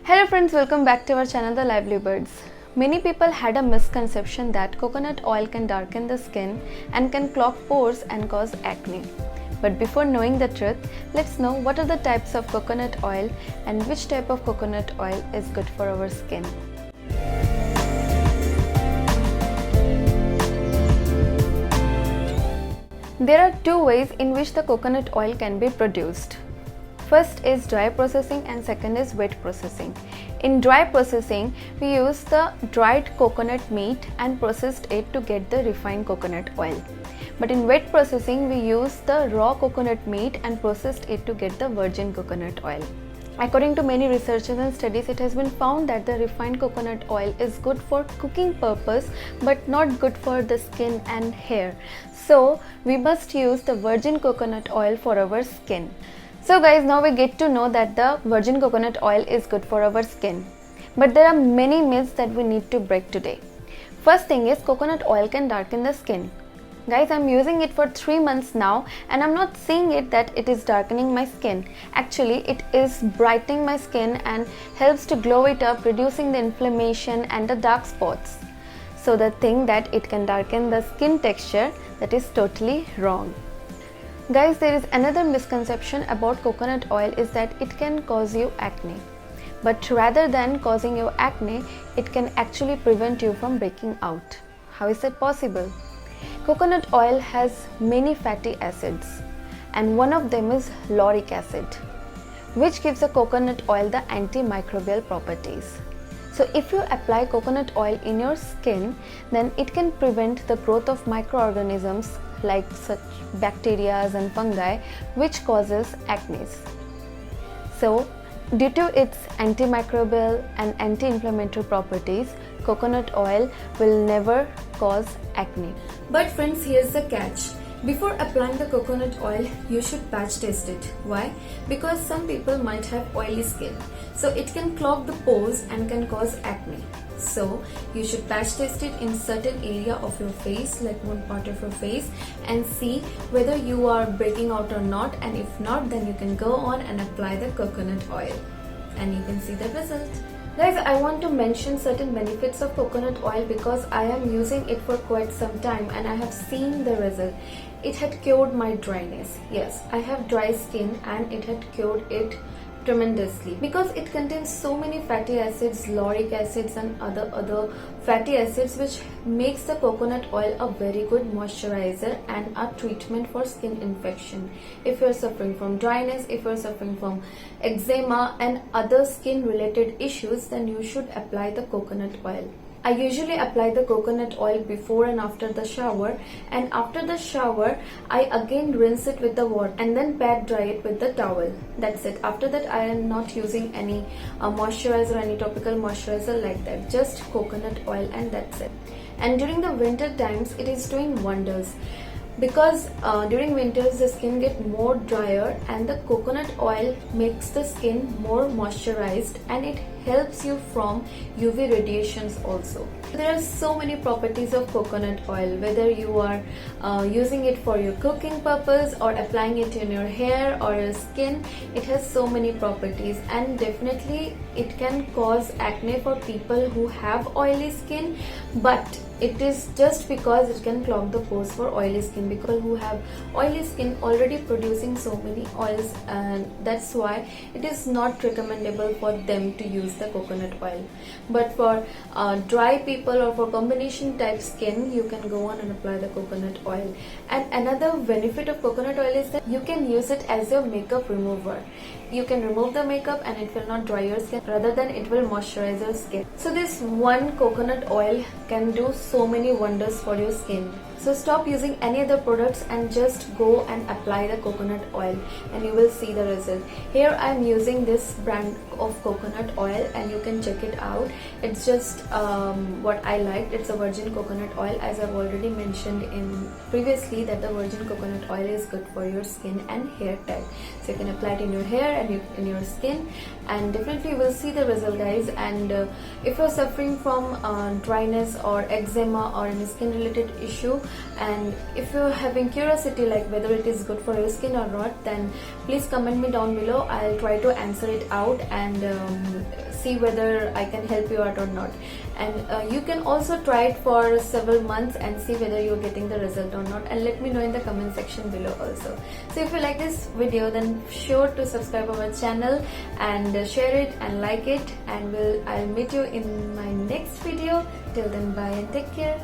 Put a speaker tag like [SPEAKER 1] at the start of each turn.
[SPEAKER 1] Hello friends, welcome back to our channel The Lively Birds. Many people had a misconception that coconut oil can darken the skin and can clog pores and cause acne. But before knowing the truth, let's know what are the types of coconut oil and which type of coconut oil is good for our skin. There are two ways in which the coconut oil can be produced. First is dry processing and second is wet processing. In dry processing, we use the dried coconut meat and processed it to get the refined coconut oil. But in wet processing, we use the raw coconut meat and processed it to get the virgin coconut oil. According to many researchers and studies, it has been found that the refined coconut oil is good for cooking purpose but not good for the skin and hair. So we must use the virgin coconut oil for our skin. So guys, now we get to know that the virgin coconut oil is good for our skin. But there are many myths that we need to break today. First thing is coconut oil can darken the skin. Guys, I'm using it for 3 months now and I'm not seeing it that it is darkening my skin. Actually, it is brightening my skin and helps to glow it up, reducing the inflammation and the dark spots. So the thing that it can darken the skin texture, that is totally wrong. Guys, there is another misconception about coconut oil is that it can cause you acne. But rather than causing you acne, it can actually prevent you from breaking out. How is that possible? Coconut oil has many fatty acids and one of them is lauric acid, which gives the coconut oil the antimicrobial properties. So if you apply coconut oil in your skin, then it can prevent the growth of microorganisms like such bacteria and fungi, which causes acne. So due to its antimicrobial and anti-inflammatory properties, coconut oil will never cause acne. But friends, here's the catch. Before applying the coconut oil, you should patch test it. Why? Because some people might have oily skin. So it can clog the pores and can cause acne. So you should patch test it in certain area of your face, like one part of your face, and see whether you are breaking out or not, and if not, then you can go on and apply the coconut oil and you can see the result. Guys, I want to mention certain benefits of coconut oil because I am using it for quite some time and I have seen the result. It had cured my dryness. Yes, I have dry skin and it had cured it tremendously because it contains so many fatty acids, lauric acids and other fatty acids, which makes the coconut oil a very good moisturizer and a treatment for skin infection. If you're suffering from dryness, if you're suffering from eczema and other skin related issues, then you should apply the coconut oil. I usually apply the coconut oil before and after the shower, and after the shower I again rinse it with the water and then pat dry it with the towel. That's it. After that I am not using any moisturizer, any topical moisturizer like that, just coconut oil, and that's it. And during the winter times it is doing wonders because during winters the skin gets more drier and the coconut oil makes the skin more moisturized and it helps you from UV radiations also. There are so many properties of coconut oil, whether you are using it for your cooking purpose or applying it in your hair or your skin. It has so many properties and definitely it can cause acne for people who have oily skin, but it is just because it can clog the pores for oily skin, because people who have oily skin already producing so many oils, and that's why it is not recommendable for them to use the coconut oil. But for dry people or for combination type skin, you can go on and apply the coconut oil. And another benefit of coconut oil is that you can use it as your makeup remover. You can remove the makeup and it will not dry your skin, rather than it will moisturize your skin. So this one coconut oil can do so many wonders for your skin. So stop using any other products and just go and apply the coconut oil and you will see the result. Here I am using this brand of coconut oil and you can check it out. It's just what I liked. It's a virgin coconut oil, as I've already mentioned in previously that the virgin coconut oil is good for your skin and hair type. So you can apply it in your hair and in your skin, and definitely you will see the result, guys. And if you're suffering from dryness or eczema or any skin related issue, and if you're having curiosity like whether it is good for your skin or not, then please comment me down below. I'll try to answer it out and see whether I can help you out or not. And you can also try it for several months and see whether you're getting the result or not, and let me know in the comment section below also. So if you like this video, then sure to subscribe our channel and share it and like it, and I'll meet you in my next video. Till then, bye and take care.